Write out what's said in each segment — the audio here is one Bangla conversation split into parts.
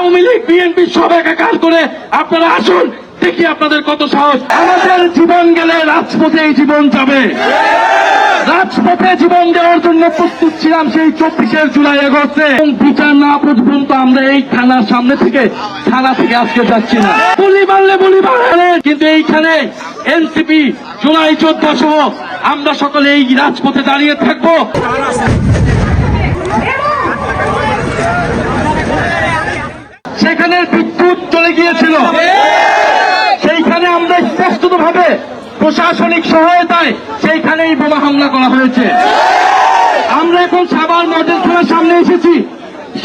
আওয়ামী লীগ বিএনপি সব একাকার করে আপনারা আসুন, দেখি আপনাদের কত সাহস। আমাদের জীবন গেলে রাজপথে এই জীবন যাবে। রাজপথে জীবন দেওয়ার জন্য প্রস্তুত ছিলাম সেই 24 জুলাই আগস্টে, এবং বিচার না পর্যন্ত আমরা এই থানার সামনে থেকে আজকে যাচ্ছি না। গুলি মারলে গুলি মারলে, কিন্তু এইখানে এনসিপি জুলাই 14 সহ আমরা সকলে এই রাজপথে দাঁড়িয়ে থাকবো। সেখানে বিদ্যুৎ চলে গিয়েছিল, সেইখানে আমরা স্পষ্টভাবে প্রশাসনিক সহায়তায় সেইখানেই বোমা হামলা করা হয়েছে। আমরা এখন সাভার মডেল থানার সামনে এসেছি,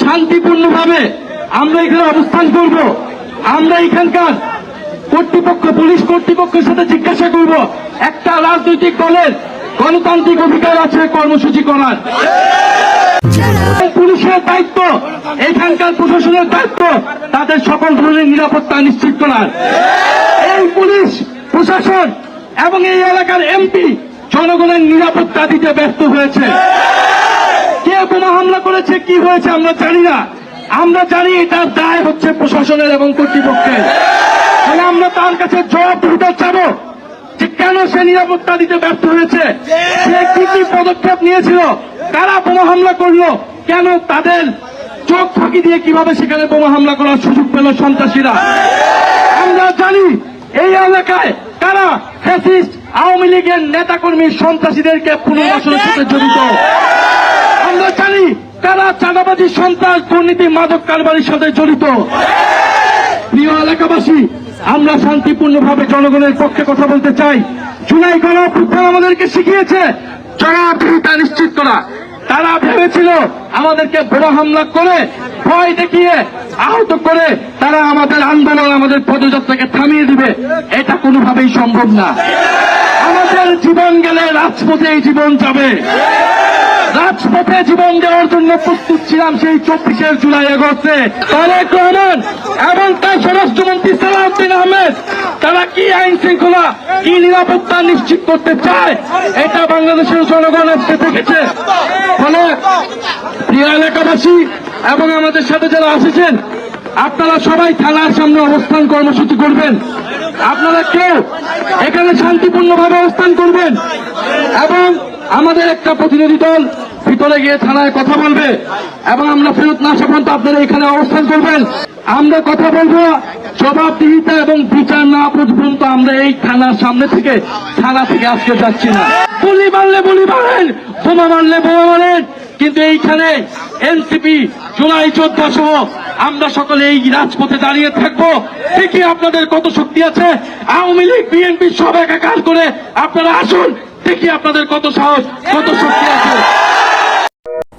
শান্তিপূর্ণভাবে আমরা এখানে অবস্থান করব। আমরা এখানকার কর্তৃপক্ষ, পুলিশ কর্তৃপক্ষের সাথে জিজ্ঞাসা করব, একটা রাজনৈতিক দলের গণতান্ত্রিক অধিকার আছে কর্মসূচি করার। পুলিশের দায়িত্ব, এখানকার প্রশাসনের দায়িত্ব তাদের সকল ধরনের নিরাপত্তা নিশ্চিত করার। এই পুলিশ প্রশাসন এবং এই এলাকার এমপি জনগণের নিরাপত্তা দিতে ব্যর্থ হয়েছে। কে বোমা হামলা করেছে, কি হয়েছে আমরা জানি না। আমরা জানি এটার দায় হচ্ছে প্রশাসনের এবং কর্তৃপক্ষের। তাহলে আমরা তার কাছে জবাবদিহিতা চাবো যে কেন সে নিরাপত্তা দিতে ব্যর্থ হয়েছে, সে কি কি পদক্ষেপ নিয়েছিল, কারা বোমা হামলা করলো, কেন তাদের চোখ ফাঁকি দিয়ে কিভাবে সেখানে বোমা হামলা করার সুযোগ পেল সন্ত্রাসীরা। আমরা জানি এই এলাকায় কারা ফ্যাসিস্ট আওয়ামী লীগের নেতাকর্মী সন্ত্রাসীদেরকে পুনর্বাসনের সাথে জড়িত। আমরা জানি কারা চাঁদাবাজি, সন্ত্রাস, দুর্নীতি, মাদক কারবারির সাথে জড়িত। প্রিয় এলাকাবাসী, আমরা শান্তিপূর্ণভাবে জনগণের পক্ষে কথা বলতে চাই। জুলাই গণঅভ্যুত্থান আমাদেরকে শিখিয়েছে জবাবদিহিতা নিশ্চিত করা। তারা ভেবেছিল আমাদেরকে বোমা হামলা করে, ভয় দেখিয়ে, আহত করে তারা আমাদের আন্দোলন, আমাদের পদযাত্রাকে থামিয়ে দিবে। এটা কোনোভাবেই সম্ভব না। আমাদের জীবন গেলে রাজপথে এই জীবন যাবে। রাজপথে জীবন দেওয়ার জন্য প্রস্তুত ছিলাম সেই 24 জুলাই আগস্টে। তারেক রহমান এবং তার স্বরাষ্ট্রমন্ত্রী সালাউদ্দিন আহমেদ তারা কি আইন শৃঙ্খলা, কি নিরাপত্তা নিশ্চিত করতে চায়, এটা বাংলাদেশের জনগণ আজকে দেখেছে। ফলে প্রিয় এলাকাবাসী এবং আমাদের সাথে যারা আসেছেন, আপনারা সবাই থানার সামনে অবস্থান কর্মসূচি করবেন। আপনারা কেউ এখানে শান্তিপূর্ণভাবে অবস্থান করবেন, এবং আমাদের একটা প্রতিনিধি দল ভিতরে গিয়ে থানায় কথা বলবে, এবং আমরা ফেরত না আসা পর্যন্ত আপনারা এখানে অবস্থান করবেন। আমরা কথা বলবো, জবাবদিহিতা এবং বিচার না পর্যন্ত আমরা এই থানার সামনে থেকে আজকে যাচ্ছি না। গুলি মারলে গুলি মারেন, বোমা মারলে বোমা মারেন, কিন্তু এইখানে এনসিপি জুলাই 14 সহ আমরা সকলে এই রাজপথে দাঁড়িয়ে থাকবো। দেখি আপনাদের কত শক্তি আছে। আওয়ামী লীগ বিএনপি সব একাকার করে আপনারা আসুন, দেখি আপনাদের কত সাহস, কত শক্তি আছে।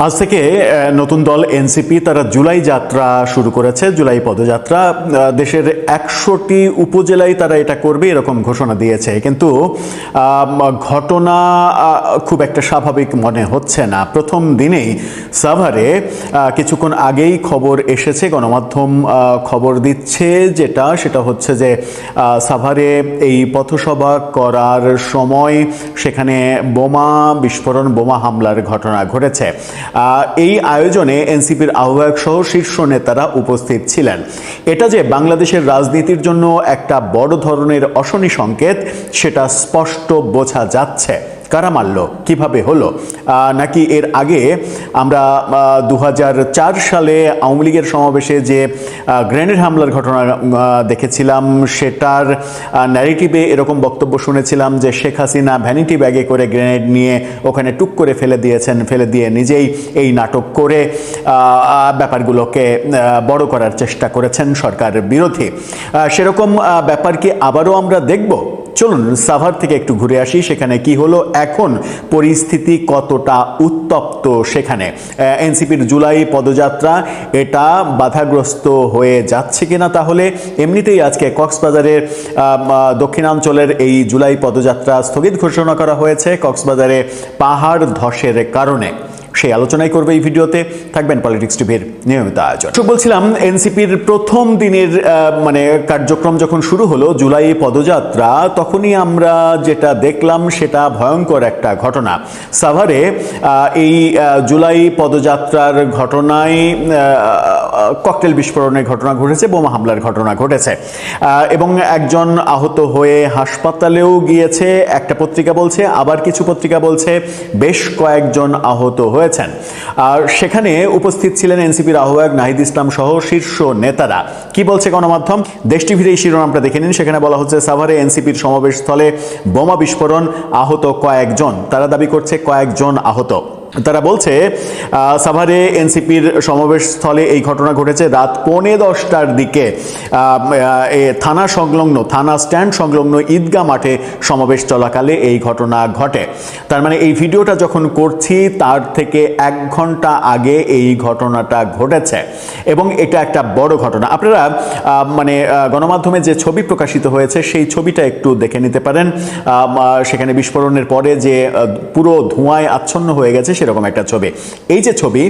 আজ থেকে নতুন দল এনসিপি তারা জুলাই যাত্রা শুরু করেছে, জুলাই পদযাত্রা। দেশের 100টি উপজেলায় তারা এটা করবে এরকম ঘোষণা দিয়েছে, কিন্তু ঘটনা খুব একটা স্বাভাবিক মনে হচ্ছে না। প্রথম দিনেই সাভারে কিছুক্ষণ আগেই খবর এসেছে, গণমাধ্যম খবর দিচ্ছে সেটা হচ্ছে যে সাভারে এই পথসভা করার সময় সেখানে বোমা বিস্ফোরণ, বোমা হামলার ঘটনা ঘটেছে। এই আয়োজনে এনসিপির আহ্বায়ক সহ শীর্ষ নেতারা উপস্থিত ছিলেন। এটা যে বাংলাদেশের রাজনীতির জন্য একটা বড় ধরনের অশনি সংকেত, সেটা স্পষ্ট বোঝা যাচ্ছে। কারা মারল, কিভাবে হলো, নাকি এর আগে আমরা 2004 সালে আওয়ামী লীগের সমাবেশে যে গ্রেনেড হামলার ঘটনা দেখেছিলাম, সেটার ন্যারেটিভে এরকম বক্তব্য শুনেছিলাম যে শেখ হাসিনা ভ্যানিটি ব্যাগে করে গ্রেনেড নিয়ে ওখানে টুক করে ফেলে দিয়েছেন, ফেলে দিয়ে নিজেই এই নাটক করে ব্যাপারগুলোকে বড় করার চেষ্টা করেছেন সরকার বিরোধী। সেরকম ব্যাপার কি আবারও আমরা দেখব? চলুন সাভার থেকে একটু ঘুরে আসি, সেখানে কি হলো, এখন পরিস্থিতি কতটা উত্তপ্ত সেখানে। এনসিপির জুলাই পদযাত্রা এটা বাধাগ্রস্ত হয়ে যাচ্ছে কিনা? তাহলে এমনিতেই আজকে কক্সবাজারের দক্ষিণাঞ্চলের এই জুলাই পদযাত্রা স্থগিত ঘোষণা করা হয়েছে কক্সবাজারে পাহাড় ধসের কারণে। সেই আলোচনাই করবে এই ভিডিওতে। থাকবেন পলিটিক্স টিভির নিয়মিত আয়োজন। বলছিলাম এনসিপির প্রথম দিনের মানে কার্যক্রম যখন শুরু হলো, জুলাই পদযাত্রা, তখনই আমরা যেটা দেখলাম সেটা ভয়ঙ্কর একটা ঘটনা। সাভারে এই জুলাই পদযাত্রার ঘটনায় ককটেল বিস্ফোরণের ঘটনা ঘটেছে, বোমা হামলার ঘটনা ঘটেছে এবং একজন আহত হয়ে হাসপাতালেও গিয়েছে একটা পত্রিকা বলছে, আবার কিছু পত্রিকা বলছে বেশ কয়েকজন আহত হয়েছেন। আর সেখানে উপস্থিত ছিলেন এনসিপির আহ্বায়ক নাহিদ ইসলাম সহ শীর্ষ নেতারা। কি বলছে গণমাধ্যম? দেশ টিভির এই শিরোনামটা দেখে নিন। সেখানে বলা হচ্ছে সাভারে এনসিপির সমাবেশস্থলে বোমা বিস্ফোরণ, আহত কয়েকজন। তারা দাবি করছে কয়েকজন আহত। তারা বলছে সাভারে এনসিপির সমাবেশস্থলে এই ঘটনা ঘটেছে রাত 9:45টার দিকে। থানা সংলগ্ন, থানা স্ট্যান্ড সংলগ্ন ঈদগাহ মাঠে সমাবেশ চলাকালে এই ঘটনা ঘটে। তার মানে এই ভিডিওটা যখন করছি তার থেকে 1 ঘন্টা আগে এই ঘটনাটা ঘটেছে এবং এটা একটা বড় ঘটনা। আপনারা মানে গণমাধ্যমে যে ছবি প্রকাশিত হয়েছে সেই ছবিটা একটু দেখে নিতে পারেন। সেখানে বিস্ফোরণের পরে যে পুরো ধোঁয়ায় আচ্ছন্ন হয়ে গেছে সেরকম একটা ছবি। এই যে ছবি,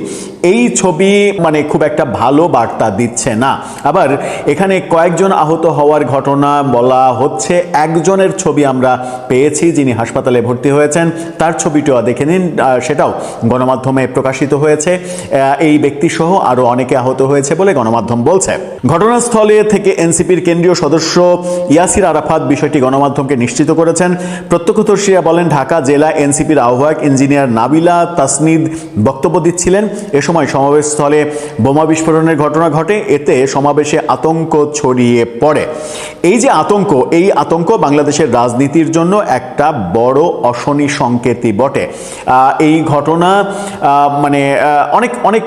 এই ছবি মানে খুব একটা ভালো বার্তা দিচ্ছে না। আবার এখানে কয়েকজন আহত হওয়ার ঘটনা বলা হচ্ছে, একজনের ছবি আমরা পেয়েছি যিনি হাসপাতালে ভর্তি হয়েছেন, তার ছবিটাও দেখে নিন, সেটাও গণমাধ্যমে প্রকাশিত হয়েছে। এই ব্যক্তি সহ আরো অনেকে আহত হয়েছে বলে গণমাধ্যম বলছে। ঘটনাস্থলে থেকে এনসিপির কেন্দ্রীয় সদস্য ইয়াসির আরাফাত বিষয়টি গণমাধ্যমকে নিশ্চিত করেছেন। প্রত্যক্ষদর্শীরা বলেন ঢাকা জেলা এনসিপির আহ্বায়ক ইঞ্জিনিয়ার নাবিলা তাসনিদ বক্তব্য দিচ্ছিলেন। এ সময় সমাবেশস্থলে বোমা বিস্ফোরণের ঘটনা ঘটে। এতে সমাবেশে আতঙ্ক ছড়িয়ে পড়ে। এই যে আতঙ্ক, এই আতঙ্ক বাংলাদেশের রাজনীতির জন্য একটা বড় অশনি সংকেতই বটে। এই ঘটনা মানে অনেক অনেক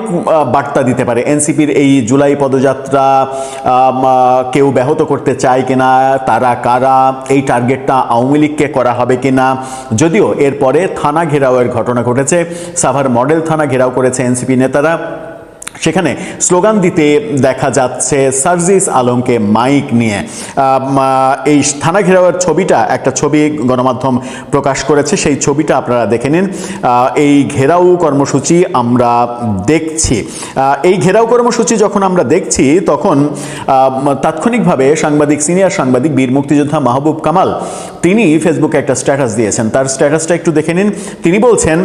বার্তা দিতে পারে। এনসিপির এই জুলাই পদযাত্রা কেউ ব্যাহত করতে চায় কিনা, তারা কারা, এই টার্গেটটা আওয়ামী লীগকে করা হবে কিনা। যদিও এরপরে থানা ঘেরাওয়ের ঘটনা ঘটেছে। সাভার মডেল থানা ঘেরাও করেছে এনসিপি নেতারা। সেখানে স্লোগান দিতে দেখা যাচ্ছে সার্জিস আলমকে মাইক নিয়ে। এই থানা ঘেরাওয়ের ছবিটা, একটা ছবি গণমাধ্যম প্রকাশ করেছে, সেই ছবিটা আপনারা দেখে নিন। এই ঘেরাও কর্মসূচি আমরা দেখছি। এই ঘেরাও কর্মসূচি যখন আমরা দেখছি তখন তাৎক্ষণিকভাবে সাংবাদিক, সিনিয়র সাংবাদিক বীর মুক্তিযোদ্ধা মাহবুব কামাল, তিনি ফেসবুকে একটা স্ট্যাটাস দিয়েছেন। তার স্ট্যাটাসটা একটু দেখে নিন। তিনি বলছেন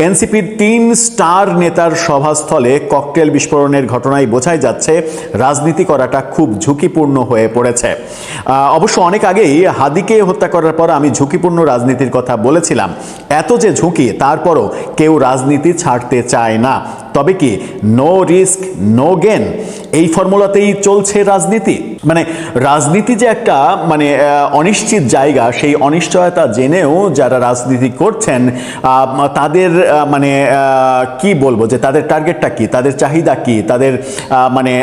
এনসিপির 3 স্টার নেতার সভাস্থলে ককটেল বিস্ফোরণের ঘটনায় বোঝাই যাচ্ছে রাজনীতি করাটা খুব ঝুঁকিপূর্ণ হয়ে পড়েছে। অবশ্য অনেক আগেই হাদিকে হত্যা করার পর আমি ঝুঁকিপূর্ণ রাজনীতির কথা বলেছিলাম। এত যে ঝুঁকি, তারপরও কেউ রাজনীতি ছাড়তে চায় না। তবে কি নো রিস্ক নো গেন, এই ফর্মুলাতেই চলছে রাজনীতি। মানে রাজনীতি যে একটা মানে অনিশ্চিত জায়গা, সেই অনিশ্চয়তা জেনেও যারা রাজনীতি করছেন তাদের মানে কি বলবো যে তাদের টার্গেটটা কি, তাদের চাহিদা কি, তাদের মানে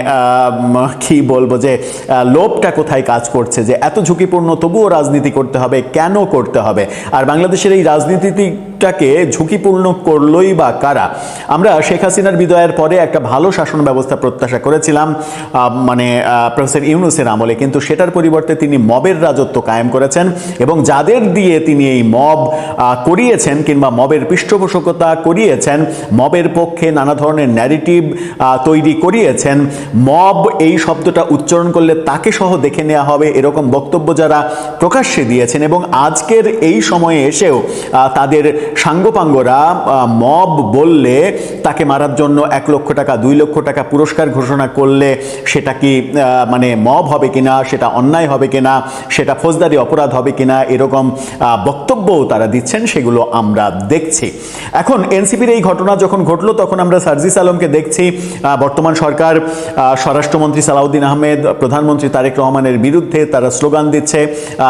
কি বলবো যে লোভটা কোথায় কাজ করছে, যে এত ঝুঁকিপূর্ণ তবুও রাজনীতি করতে হবে, কেন করতে হবে? আর বাংলাদেশের এই রাজনীতিটাকে ঝুঁকিপূর্ণ করলোই বা কারা? আমরা শেখ হাসিনার বিদায়ের পরে একটা ভালো শাসন ব্যবস্থা প্রত্যাশা করেছিলাম মানে প্রফেসর ইউনূসের আমলে, কিন্তু সেটার পরিবর্তে তিনি মবের রাজত্ব কায়েম করেছেন এবং যাদের দিয়ে তিনি এই মব করিয়েছেন কিংবা মবের পৃষ্ঠপোষকতা করিয়েছেন, মবের পক্ষে নানা ধরনের ন্যারেটিভ তৈরি করিয়েছেন, মব এই শব্দটা উচ্চারণ করলে তাকে সহ দেখে নেওয়া হবে এরকম বক্তব্য যারা প্রকাশ্যে দিয়েছেন এবং আজকের এই সময়ে এসেও তাদের সাঙ্গপাঙ্গরা মব বললে তাকে মারার জন্য 1 লক্ষ টাকা 2 লক্ষ টাকা পুরস্কার ঘোষণা করলে সেটা কি মানে মব হবে কিনা, সেটা অন্যায় হবে কিনা, সেটা ফৌজদারি অপরাধ হবে কিনা, এরকম বক্তব্যও তারা দিচ্ছেন, সেগুলো আমরা দেখছি। এখন এনসিপির এই ঘটনা যখন ঘটলো তখন আমরা সার্জিস আলমকে দেখছি বর্তমান সরকার, স্বরাষ্ট্রমন্ত্রী সালাউদ্দিন আহমেদ, প্রধানমন্ত্রী তারেক রহমানের বিরুদ্ধে তারা স্লোগান দিচ্ছে।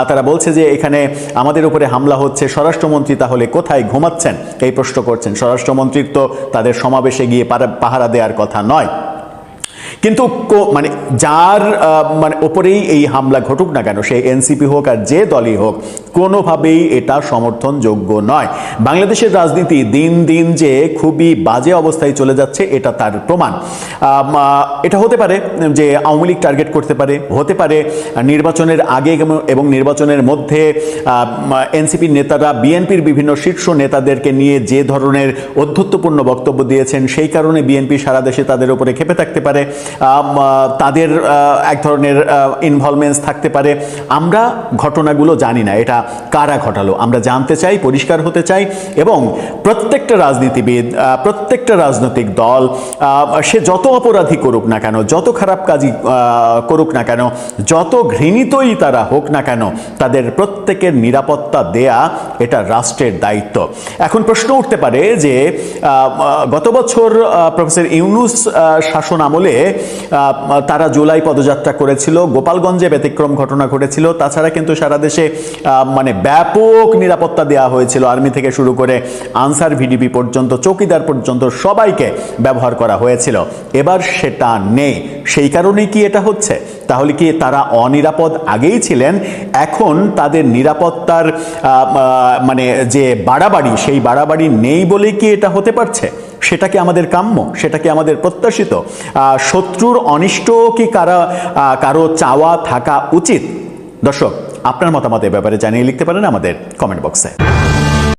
তারা বলছে যে এখানে আমাদের উপরে হামলা হচ্ছে, স্বরাষ্ট্রমন্ত্রী তাহলে কোথায় ঘুমাচ্ছেন এই প্রশ্ন করছেন। স্বরাষ্ট্রমন্ত্রীর তো তাদের সমাবেশে গিয়ে পাহারা দেওয়ার কথা নয়। কিন্তু মানে যার মানে ওপরেই এই হামলা ঘটুক না কেন, সে এনসিপি হোক আর যে দলই হোক, কোনোভাবেই এটা সমর্থনযোগ্য নয়। বাংলাদেশের রাজনীতি দিন দিন যে খুবই বাজে অবস্থায় চলে যাচ্ছে এটা তার প্রমাণ। এটা হতে পারে যে আওয়ামী লীগ টার্গেট করতে পারে, হতে পারে নির্বাচনের আগে এবং নির্বাচনের মধ্যে এনসিপির নেতারা বিএনপির বিভিন্ন শীর্ষ নেতাদেরকে নিয়ে যে ধরনের অধ্যত্বপূর্ণ বক্তব্য দিয়েছেন সেই কারণে বিএনপি সারা দেশে তাদের উপরে ক্ষেপে থাকতে পারে, তাদের এক ধরনের ইনভলভমেন্টস থাকতে পারে। আমরা ঘটনাগুলো জানি না, এটা কারা ঘটালো আমরা জানতে চাই, পরিষ্কার হতে চাই। এবং প্রত্যেকটা রাজনীতিবিদ, প্রত্যেকটা রাজনৈতিক দল সে যত অপরাধী করুক না কেন, যত খারাপ কাজই করুক না কেন, যত ঘৃণিতই তারা হোক না কেন, তাদের প্রত্যেকের নিরাপত্তা দেয়া এটা রাষ্ট্রের দায়িত্ব। এখন প্রশ্ন উঠতে পারে যে গত বছর প্রফেসর ইউনূস শাসন আমলে তারা জুলাই পদযাত্রা করেছিল, গোপালগঞ্জে ব্যতিক্রম ঘটনা ঘটেছিল, তাছাড়া কিন্তু সারা দেশে মানে ব্যাপক নিরাপত্তা দেওয়া হয়েছিল, আর্মি থেকে শুরু করে আনসার ভিডিপি পর্যন্ত, চৌকিদার পর্যন্ত সবাইকে ব্যবহার করা হয়েছিল। এবার সেটা নেই, সেই কারণেই কি এটা হচ্ছে? তাহলে কি তারা অনিরাপদ আগেই ছিলেন, এখন তাদের নিরাপত্তার মানে যে বাড়াবাড়ি, সেই বাড়াবাড়ি নেই বলেই কি এটা হতে পারছে? সেটা কি আমাদের কাম্য? সেটা কি আমাদের প্রত্যাশিত? শত্রুর অনিষ্ট কি কারো চাওয়া থাকা উচিত? দর্শক, আপনার মতামত এ ব্যাপারে জানিয়ে লিখতে পারেন আমাদের কমেন্ট বক্সে।